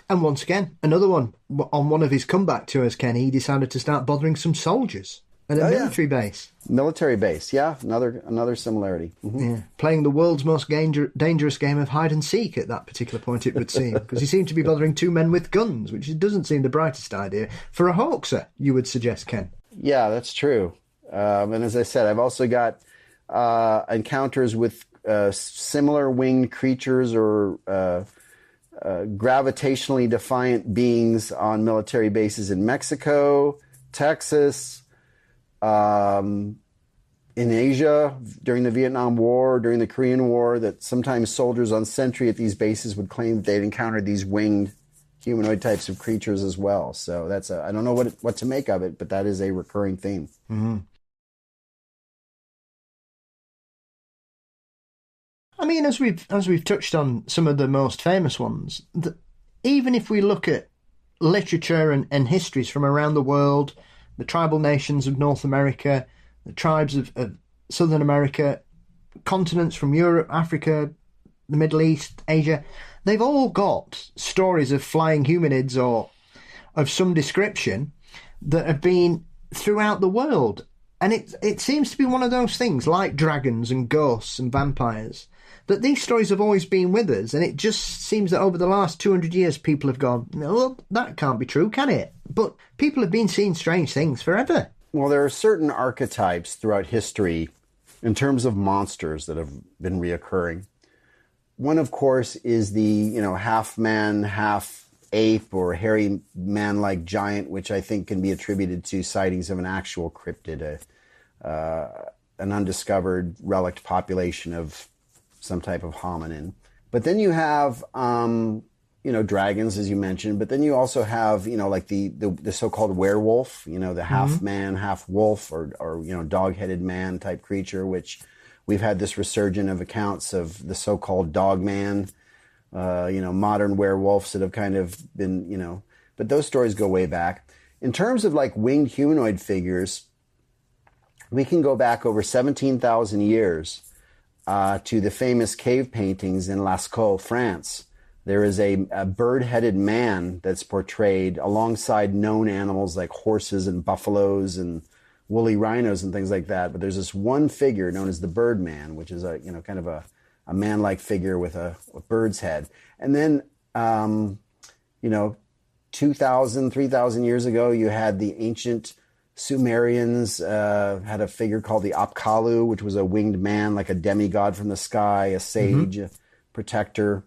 And once again, another one. On one of his comeback tours, Ken, he decided to start bothering some soldiers at a military base. Military base, yeah. Another similarity. Yeah, playing the world's most dangerous game of hide and seek at that particular point, it would seem, because he seemed to be bothering two men with guns, which doesn't seem the brightest idea for a hoaxer, you would suggest, Ken. Yeah, that's true. And as I said, I've also got encounters with similar winged creatures or gravitationally defiant beings on military bases in Mexico, Texas, in Asia during the Vietnam War, during the Korean War, that sometimes soldiers on sentry at these bases would claim that they'd encountered these winged humanoid types of creatures as well. So that's I don't know what to make of it, but that is a recurring theme. I mean, as we've touched on some of the most famous ones, even if we look at literature and histories from around the world, the tribal nations of North America, the tribes of Southern America, continents from Europe, Africa, the Middle East, Asia, they've all got stories of flying humanids or of some description that have been throughout the world. And it seems to be one of those things, like dragons and ghosts and vampires, that these stories have always been with us, and it just seems that over the last 200 years people have gone, no, that can't be true, can it? But people have been seeing strange things forever. Well, there are certain archetypes throughout history in terms of monsters that have been reoccurring. One, of course, is the half man, half ape or hairy man-like giant, which I think can be attributed to sightings of an actual cryptid, an undiscovered relict population of some type of hominin. But then you have, dragons, as you mentioned. But then you also have, like the so-called werewolf, the half man, half wolf, or dog-headed man type creature, which we've had this resurgence of accounts of the so-called dog man, modern werewolves that have kind of been, but those stories go way back. In terms of like winged humanoid figures, we can go back over 17,000 years to the famous cave paintings in Lascaux, France. There is a bird-headed man that's portrayed alongside known animals like horses and buffaloes and woolly rhinos and things like that. But there's this one figure known as the Birdman, which is a kind of a man-like figure with a bird's head. And then 2,000, 3,000 years ago, you had the ancient Sumerians had a figure called the Apkallu, which was a winged man, like a demigod from the sky, a sage, a protector.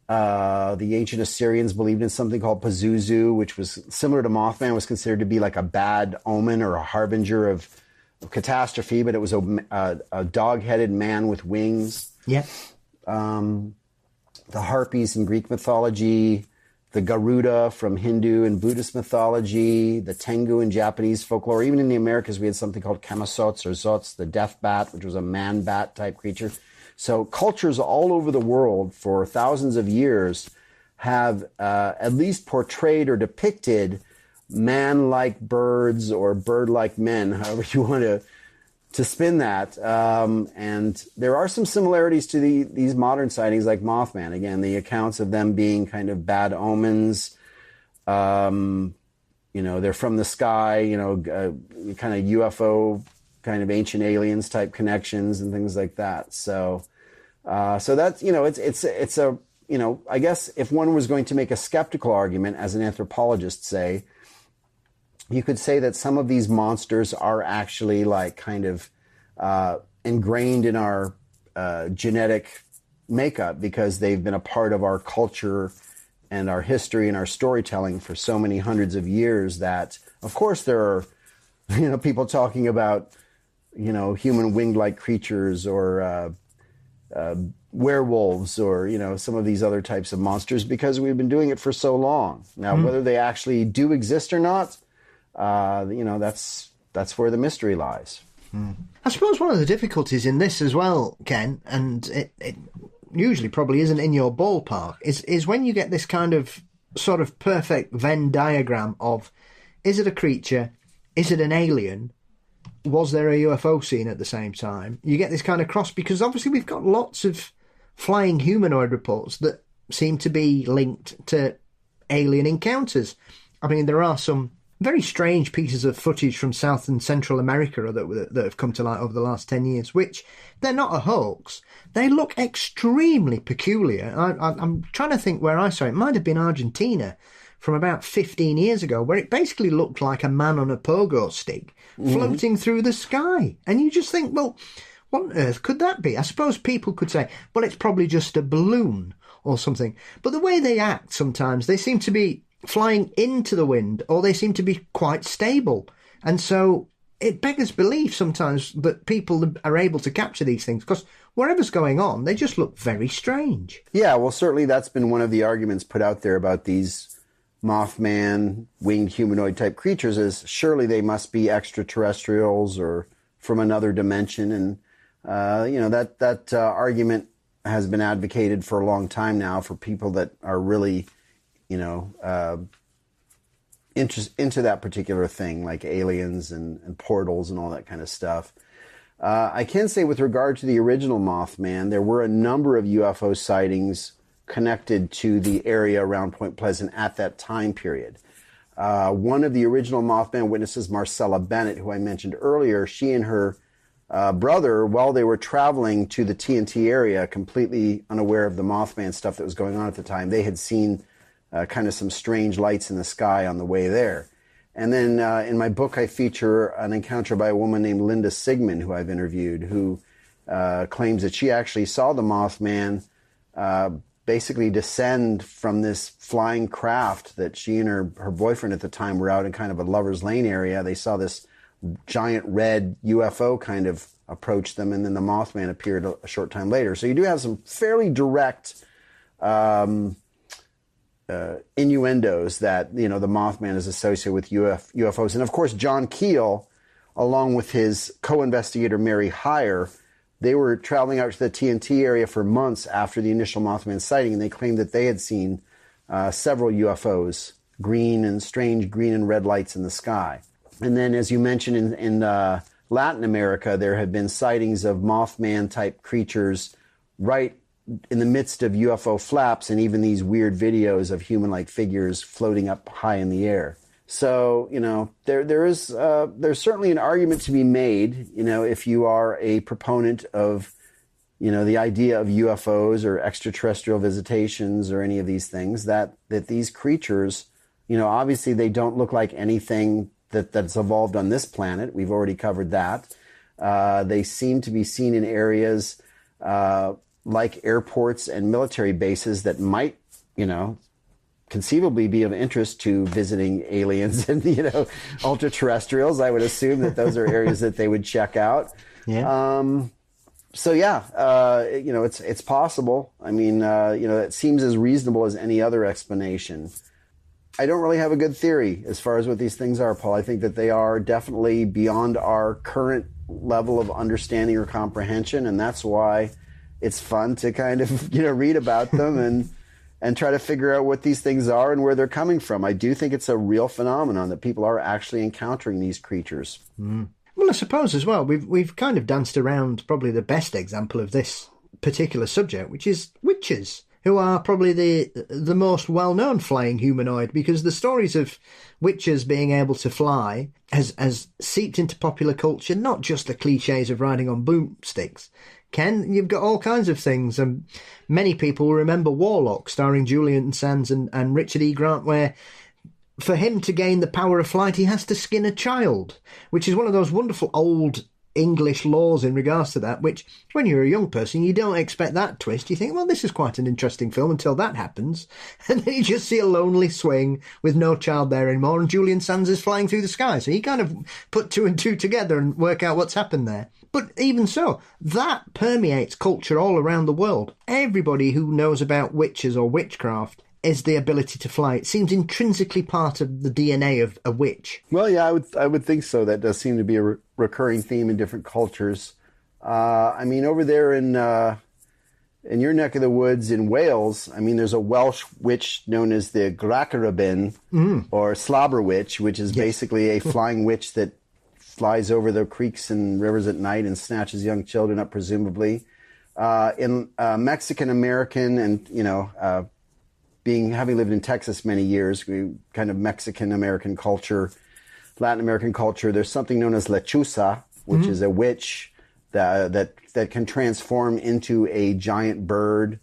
The ancient Assyrians believed in something called Pazuzu, which was similar to Mothman, was considered to be like a bad omen or a harbinger of catastrophe, but it was a dog-headed man with wings. Yeah. The Harpies in Greek mythology, the Garuda from Hindu and Buddhist mythology, the Tengu in Japanese folklore. Even in the Americas, we had something called Kamasots or Zots, the death bat, which was a man bat type creature. So cultures all over the world for thousands of years have at least portrayed or depicted man-like birds or bird-like men, however you want to spin that. And there are some similarities to these modern sightings like Mothman. Again, the accounts of them being kind of bad omens. They're from the sky, kind of UFO, kind of ancient aliens type connections and things like that. So that's, it's a, I guess if one was going to make a skeptical argument as an anthropologist, say, you could say that some of these monsters are actually like kind of ingrained in our genetic makeup because they've been a part of our culture and our history and our storytelling for so many hundreds of years that, of course, there are, people talking about, human winged-like creatures or, werewolves or, some of these other types of monsters because we've been doing it for so long. Now, whether they actually do exist or not, that's where the mystery lies. I suppose one of the difficulties in this as well, Ken, and it usually probably isn't in your ballpark, is when you get this kind of sort of perfect Venn diagram of, is it a creature? Is it an alien? Was there a UFO seen at the same time? You get this kind of cross because obviously we've got lots of flying humanoid reports that seem to be linked to alien encounters. I mean, there are some very strange pieces of footage from South and Central America that have come to light over the last 10 years, which they're not a hoax. They look extremely peculiar. I'm trying to think where I saw it. It might have been Argentina from about 15 years ago, where it basically looked like a man on a pogo stick floating through the sky. And you just think, well, what on earth could that be? I suppose people could say, well, it's probably just a balloon or something. But the way they act sometimes, they seem to be flying into the wind, or they seem to be quite stable. And so it beggars belief sometimes that people are able to capture these things, because whatever's going on, they just look very strange. Yeah, well, certainly that's been one of the arguments put out there about these Mothman, winged humanoid type creatures, is surely they must be extraterrestrials or from another dimension. And, that argument has been advocated for a long time now for people that are really, into that particular thing, like aliens and portals and all that kind of stuff. I can say with regard to the original Mothman, there were a number of UFO sightings connected to the area around Point Pleasant at that time period. One of the original Mothman witnesses, Marcella Bennett, who I mentioned earlier, she and her brother, while they were traveling to the TNT area, completely unaware of the Mothman stuff that was going on at the time, they had seen kind of some strange lights in the sky on the way there. And then in my book, I feature an encounter by a woman named Linda Sigmund, who I've interviewed, who claims that she actually saw the Mothman basically descend from this flying craft that she and her boyfriend at the time were out in kind of a lover's lane area. They saw this giant red UFO kind of approach them, and then the Mothman appeared a short time later. So you do have some fairly direct innuendos that, the Mothman is associated with UFOs. And of course, John Keel, along with his co-investigator Mary Heyer, they were traveling out to the TNT area for months after the initial Mothman sighting, and they claimed that they had seen several UFOs, strange green and red lights in the sky. And then, as you mentioned, in Latin America, there have been sightings of Mothman-type creatures right in the midst of UFO flaps, and even these weird videos of human-like figures floating up high in the air. So, there's certainly an argument to be made, if you are a proponent of, the idea of UFOs or extraterrestrial visitations or any of these things, that these creatures, obviously they don't look like anything that's evolved on this planet. We've already covered that. They seem to be seen in areas like airports and military bases that might, conceivably be of interest to visiting aliens and, ultra-terrestrials. I would assume that those are areas that they would check out. Yeah. It's possible. I mean, it seems as reasonable as any other explanation. I don't really have a good theory as far as what these things are, Paul. I think that they are definitely beyond our current level of understanding or comprehension, and that's why it's fun to kind of, read about them and try to figure out what these things are and where they're coming from. I do think it's a real phenomenon that people are actually encountering these creatures. Mm. Well, I suppose as well, we've kind of danced around probably the best example of this particular subject, which is witches, who are probably the most well-known flying humanoid, because the stories of witches being able to fly has seeped into popular culture, not just the cliches of riding on boomsticks. Ken, you've got all kinds of things. Many people remember Warlock, starring Julian Sands and Richard E. Grant, where for him to gain the power of flight, he has to skin a child, which is one of those wonderful old English laws in regards to that, which when you're a young person, you don't expect that twist. You think, well, this is quite an interesting film until that happens. And then you just see a lonely swing with no child there anymore, and Julian Sands is flying through the sky. So you kind of put two and two together and work out what's happened there. But even so, that permeates culture all around the world. Everybody who knows about witches or witchcraft is the ability to fly. It seems intrinsically part of the DNA of a witch. Well, yeah, I would think so. That does seem to be a recurring theme in different cultures. I mean, over there in your neck of the woods in Wales, I mean, there's a Welsh witch known as the Gracarabin, or Slobber Witch, which is basically a flying witch that flies over the creeks and rivers at night and snatches young children up, presumably. In Mexican American and, having lived in Texas many years, kind of Mexican American culture, Latin American culture, there's something known as lechuza, which is a witch that can transform into a giant bird,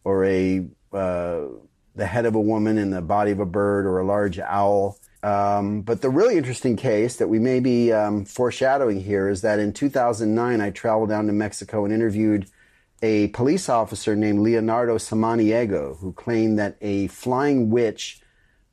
or the head of a woman in the body of a bird, or a large owl. But the really interesting case that we may be foreshadowing here is that in 2009, I traveled down to Mexico and interviewed a police officer named Leonardo Samaniego, who claimed that a flying witch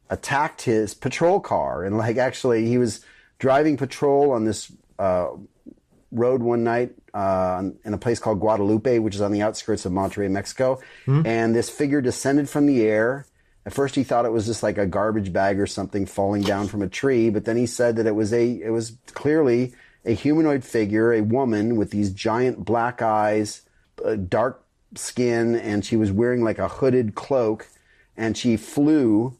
attacked his patrol car. And actually, he was driving patrol on this road one night in a place called Guadalupe, which is on the outskirts of Monterrey, Mexico. And this figure descended from the air. At first, he thought it was just like a garbage bag or something falling down from a tree. But then he said that it was clearly a humanoid figure, a woman with these giant black eyes, dark skin, and she was wearing like a hooded cloak, and she flew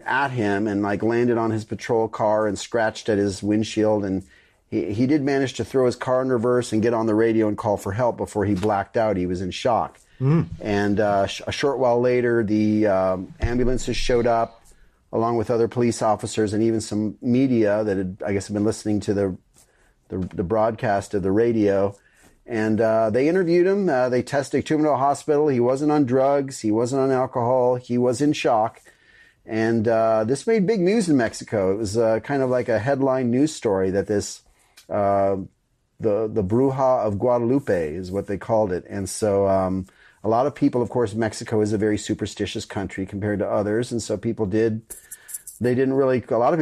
at him and landed on his patrol car and scratched at his windshield. And he did manage to throw his car in reverse and get on the radio and call for help before he blacked out. He was in shock. And a short while later, the ambulances showed up along with other police officers and even some media that had been listening to the broadcast of the radio. And they interviewed him. They took him to a hospital. He wasn't on drugs. He wasn't on alcohol. He was in shock. And this made big news in Mexico. It was kind of like a headline news story that this, the Bruja of Guadalupe is what they called it. And so a lot of people, of course, Mexico is a very superstitious country compared to others. And so a lot of people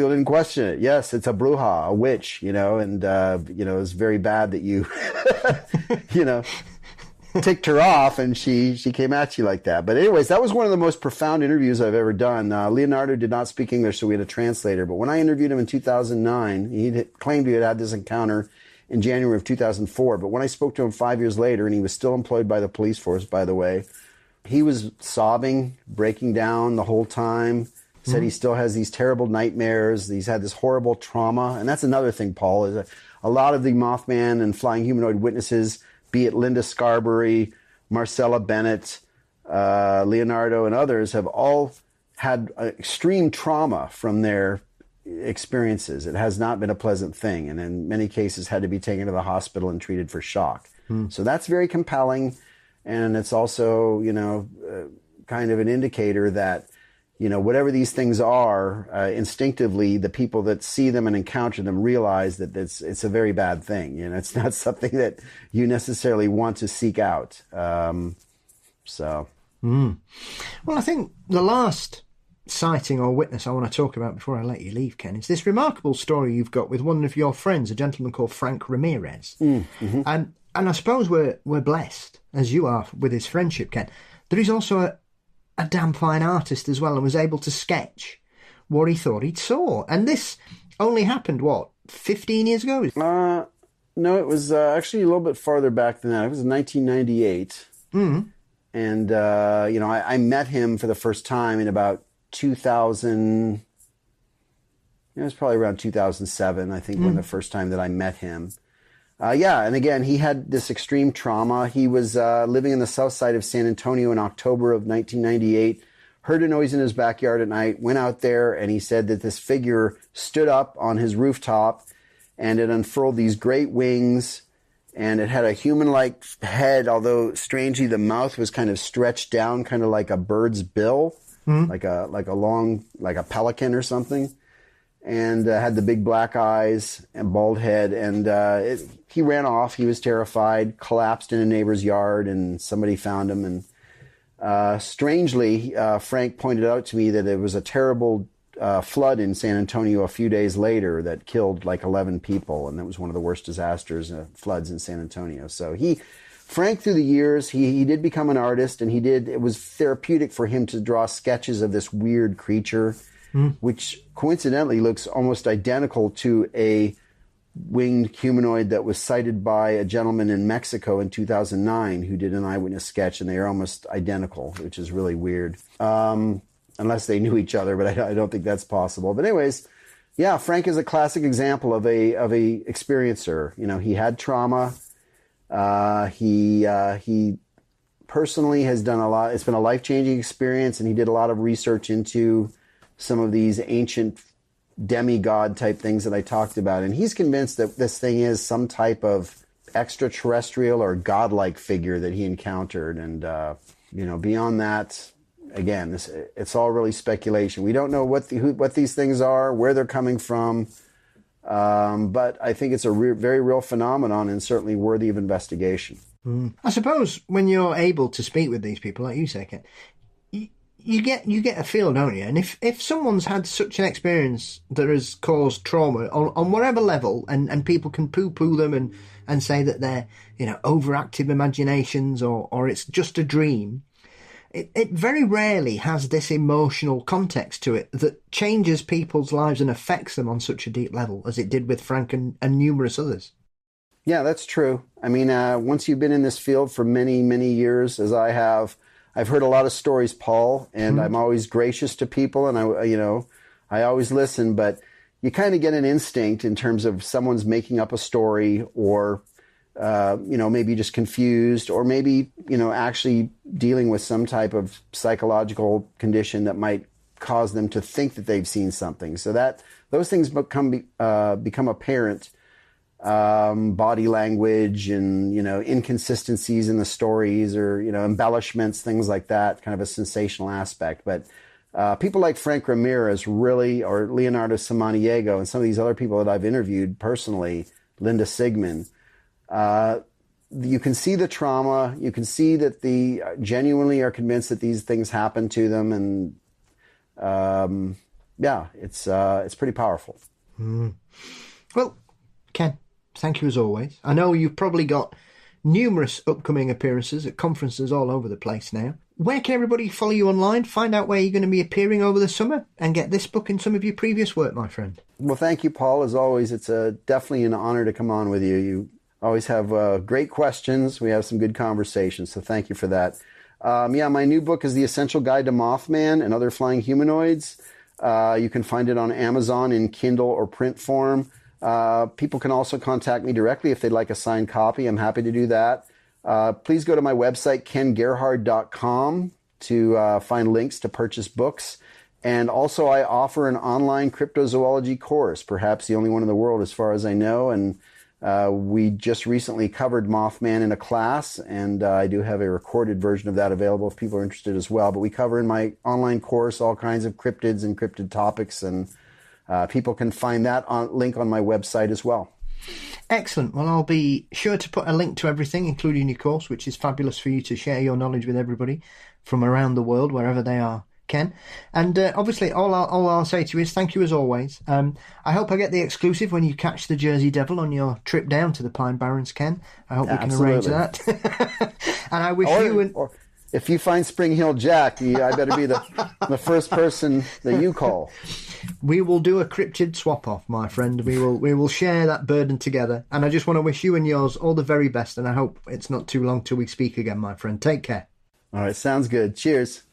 didn't question it. Yes, it's a bruja, a witch, and, it's very bad that you, ticked her off and she came at you like that. But anyways, that was one of the most profound interviews I've ever done. Leonardo did not speak English, so we had a translator. But when I interviewed him in 2009, he claimed he had this encounter in January of 2004. But when I spoke to him 5 years later, and he was still employed by the police force, by the way, he was sobbing, breaking down the whole time. Said he still has these terrible nightmares. He's had this horrible trauma. And that's another thing, Paul, is a lot of the Mothman and flying humanoid witnesses, be it Linda Scarberry, Marcella Bennett, Leonardo, and others, have all had extreme trauma from their experiences. It has not been a pleasant thing, and in many cases had to be taken to the hospital and treated for shock. So that's very compelling, and it's also, kind of an indicator that, whatever these things are, instinctively, the people that see them and encounter them realize that it's a very bad thing. It's not something that you necessarily want to seek out. Well, I think the last sighting or witness I want to talk about before I let you leave, Ken, is this remarkable story you've got with one of your friends, a gentleman called Frank Ramirez. And I suppose we're blessed, as you are, with his friendship, Ken, that he's also a damn fine artist as well, and was able to sketch what he thought he'd saw. And this only happened, 15 years ago? No, it was actually a little bit farther back than that. It was 1998. And, I met him for the first time in about 2000. It was probably around 2007, I think, when the first time that I met him. And again, he had this extreme trauma. He was living in the south side of San Antonio in October of 1998, heard a noise in his backyard at night, went out there, and he said that this figure stood up on his rooftop, and it unfurled these great wings, and it had a human-like head, although strangely the mouth was kind of stretched down, kind of like a bird's bill, like a pelican or something. And had the big black eyes and bald head, and he ran off. He was terrified, collapsed in a neighbor's yard, and somebody found him. And strangely, Frank pointed out to me that it was a terrible flood in San Antonio a few days later that killed like 11 people, and that was one of the worst disasters, floods in San Antonio. So Frank, through the years, he did become an artist, and it was therapeutic for him to draw sketches of this weird creature, which coincidentally looks almost identical to a winged humanoid that was sighted by a gentleman in Mexico in 2009 who did an eyewitness sketch, and they are almost identical, which is really weird. Unless they knew each other, but I don't think that's possible. But anyways, yeah, Frank is a classic example of a experiencer. You know, he had trauma. He personally has done a lot. It's been a life-changing experience, and he did a lot of research into some of these ancient demigod type things that I talked about. And he's convinced that this thing is some type of extraterrestrial or godlike figure that he encountered. And, beyond that, again, it's all really speculation. We don't know what these things are, where they're coming from. But I think it's a very real phenomenon and certainly worthy of investigation. I suppose when you're able to speak with these people, like you say, Ken, you get a feel, don't you? And if someone's had such an experience that has caused trauma on whatever level, and people can poo-poo them and say that they're, overactive imaginations or it's just a dream, it very rarely has this emotional context to it that changes people's lives and affects them on such a deep level as it did with Frank and numerous others. Yeah, that's true. I mean, once you've been in this field for many, many years, as I have, I've heard a lot of stories, Paul, and I'm always gracious to people, and I always listen, but you kind of get an instinct in terms of someone's making up a story, or maybe just confused, or maybe, actually dealing with some type of psychological condition that might cause them to think that they've seen something. So that those things become apparent. Body language and, inconsistencies in the stories, or, embellishments, things like that, kind of a sensational aspect. But people like Frank Ramirez really, or Leonardo Samaniego, and some of these other people that I've interviewed personally, Linda Sigmund, you can see the trauma. You can see that they genuinely are convinced that these things happen to them. And it's pretty powerful. Well, Ken, thank you as always. I know you've probably got numerous upcoming appearances at conferences all over the place now. Where can everybody follow you online, find out where you're going to be appearing over the summer, and get this book and some of your previous work, my friend? Well, thank you, Paul. As always, it's definitely an honor to come on with you. You always have great questions. We have some good conversations, so thank you for that. My new book is The Essential Guide to Mothman and Other Flying Humanoids. You can find it on Amazon in Kindle or print form. People can also contact me directly if they'd like a signed copy. I'm happy to do that. Please go to my website, kengerhard.com, to find links to purchase books. And also I offer an online cryptozoology course, perhaps the only one in the world as far as I know. And we just recently covered Mothman in a class, and I do have a recorded version of that available if people are interested as well. But we cover in my online course all kinds of cryptids and cryptid topics, and people can find that link on my website as well. Excellent. Well, I'll be sure to put a link to everything, including your course, which is fabulous for you to share your knowledge with everybody from around the world, wherever they are, Ken. And obviously, all I'll say to you is thank you as always. I hope I get the exclusive when you catch the Jersey Devil on your trip down to the Pine Barrens, Ken. I hope we can arrange that. And I wish Or if you find Spring Hill Jack, I better be the first person that you call. We will do a cryptid swap-off, my friend. We will share that burden together. And I just want to wish you and yours all the very best. And I hope it's not too long till we speak again, my friend. Take care. All right, sounds good. Cheers.